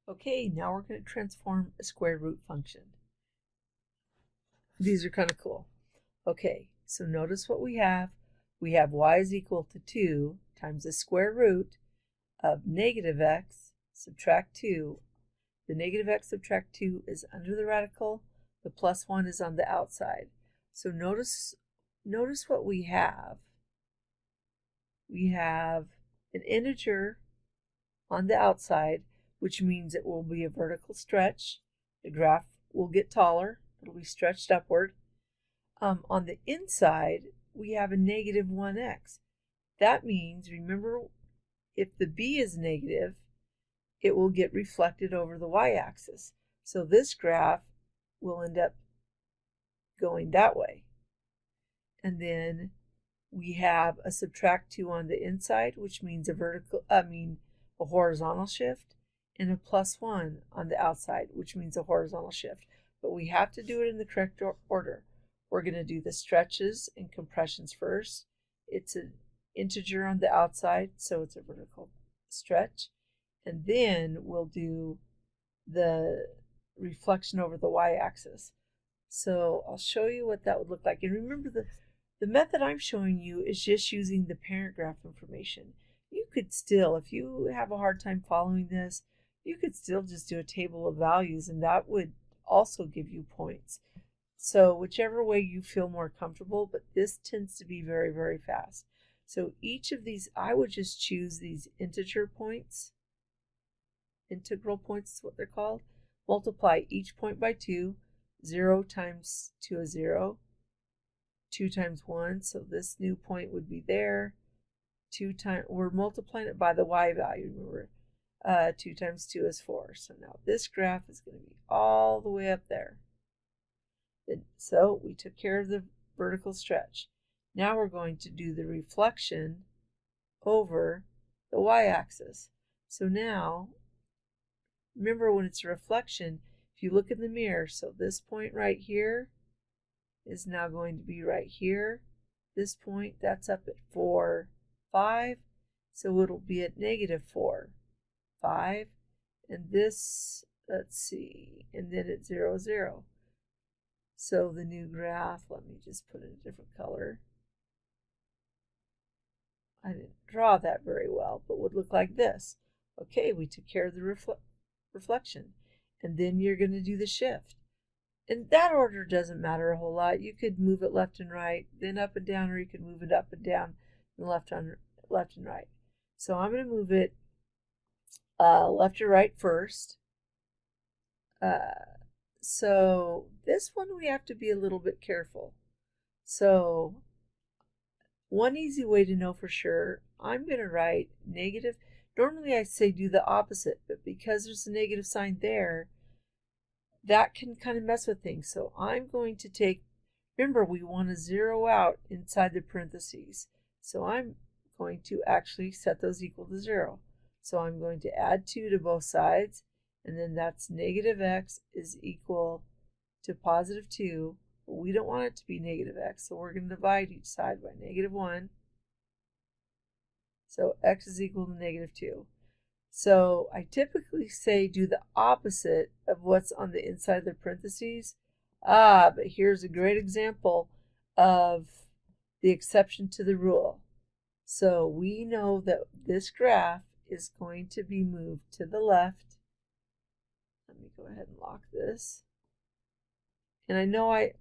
Okay, now we're going to transform a square root function. These are kind of cool. Okay, so notice what we have. We have y is equal to 2 times the square root of negative x subtract 2. The negative x subtract 2 is under the radical. The plus 1 is on the outside. So notice what we have. We have an integer on the outside, which means it will be a vertical stretch. The graph will get taller. It'll be stretched upward. On the inside, we have a negative 1x. That means, remember, if the b is negative, it will get reflected over the y-axis. So this graph will end up going that way. And then we have a subtract 2 on the inside, which means a horizontal shift, and a plus 1 on the outside, which means a horizontal shift. But we have to do it in the correct order. We're going to do the stretches and compressions first. It's an integer on the outside, so it's a vertical stretch. And then we'll do the reflection over the y-axis. So I'll show you what that would look like. And remember, the method I'm showing you is just using the parent graph information. You could still, if you have a hard time following this, you could still just do a table of values, and that would also give you points. So whichever way you feel more comfortable, but this tends to be very, very fast. So each of these, I would just choose these integer points. Integral points is what they're called. Multiply each point by 2. 0 times 2 is 0. 2 times 1, so this new point would be there. 2 times, we're multiplying it by the y value, remember. 2 times 2 is 4. So now this graph is going to be all the way up there. So we took care of the vertical stretch. Now we're going to do the reflection over the y-axis. So now, remember when it's a reflection, if you look in the mirror, so this point right here is now going to be right here. This point, that's up at 4, 5. So it'll be at negative 4, 5. And this, let's see, and then at 0, 0. So the new graph, let me just put in a different color. I didn't draw that very well, but would look like this. Okay, we took care of the reflection. And then you're going to do the shift. And that order doesn't matter a whole lot. You could move it left and right, then up and down, or you could move it up and down and left and right. So I'm going to move it left or right first. So this one we have to be a little bit careful. So one easy way to know for sure, I'm going to write negative. Normally I say do the opposite, but because there's a negative sign there, that can kind of mess with things. So I'm going to take, remember we want to zero out inside the parentheses. So I'm going to actually set those equal to 0. So I'm going to add 2 to both sides, and then that's negative x is equal to positive 2. But we don't want it to be negative x, so we're going to divide each side by negative 1. So x is equal to negative 2. So I typically say do the opposite of what's on the inside of the parentheses. But here's a great example of the exception to the rule. So we know that this graph is going to be moved to the left. Let me go ahead and lock this. And I know I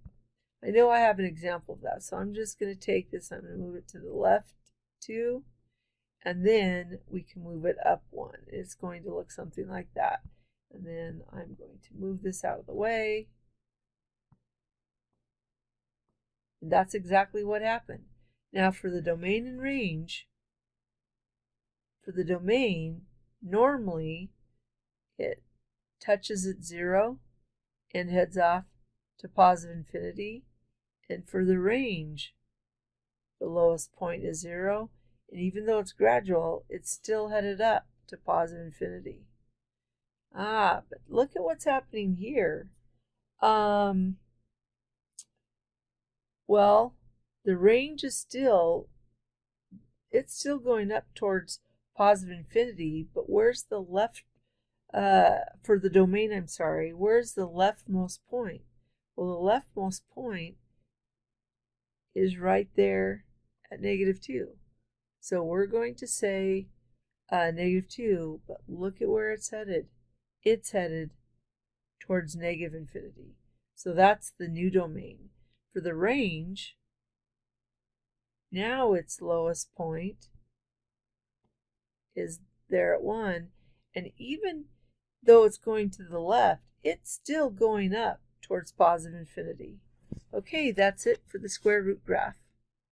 have an example of that. So I'm just going to take this, I'm going to move it to the left 2. And then we can move it up 1. It's going to look something like that. And then I'm going to move this out of the way. And that's exactly what happened. Now for the domain and range, for the domain, normally it touches at 0 and heads off to positive infinity. And for the range, the lowest point is 0. And even though it's gradual, it's still headed up to positive infinity. But look at what's happening here. Well, the range is still going up towards positive infinity, but where's the left for the domain, I'm sorry, where's the leftmost point? Well, the leftmost point is right there at -2. So we're going to say -2, but look at where it's headed. It's headed towards -infinity. So that's the new domain. For the range, now its lowest point is there at 1, and even though it's going to the left, it's still going up towards positive infinity. Okay, that's it for the square root graph.